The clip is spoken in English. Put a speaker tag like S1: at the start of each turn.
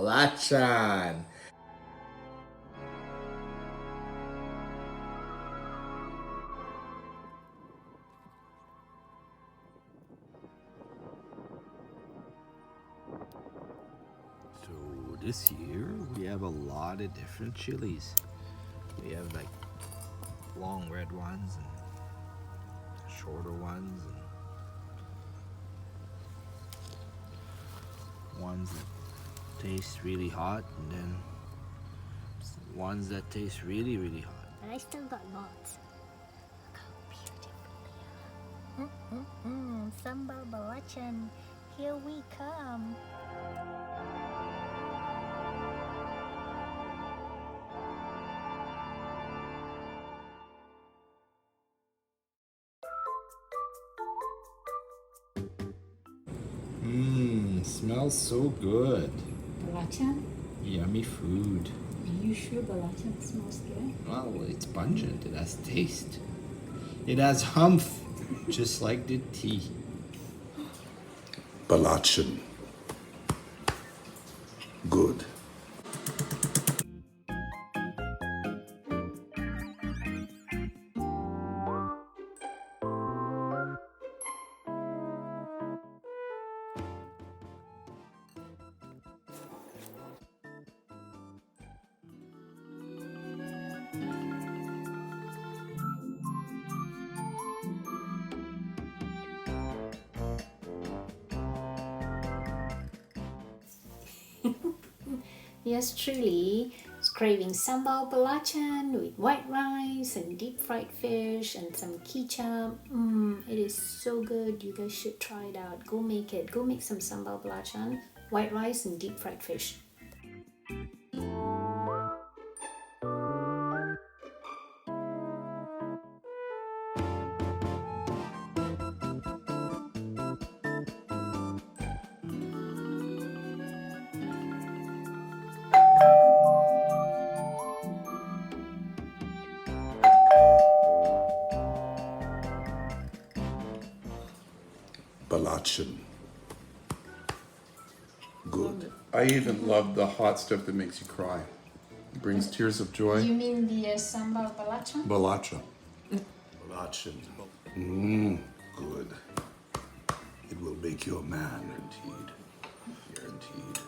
S1: Belacan.
S2: So this year we have a lot of different chilies. We have like long red ones and shorter ones and ones that taste really hot, and then ones that taste really, really hot.
S3: But I still got lots. Look how beautiful they are. Sambal Belacan, here we come.
S1: Smells so good.
S4: Belacan?
S1: Yummy food.
S4: Are you sure belacan smells good?
S1: Well, it's pungent. It has taste. It has humph, just like the tea.
S5: Belacan. Good.
S4: Yes, truly. It's craving sambal belacan with white rice and deep fried fish and some ketchup. It is so good. You guys should try it out. Go make it. Go make some sambal belacan, white rice and deep fried fish.
S5: Belacan. Good.
S6: I even love the hot stuff that makes you cry. It brings tears of joy.
S4: You mean the sambal belacan?
S6: Belacan.
S5: Belacan. Good. It will make you a man.
S2: Guaranteed. Guaranteed.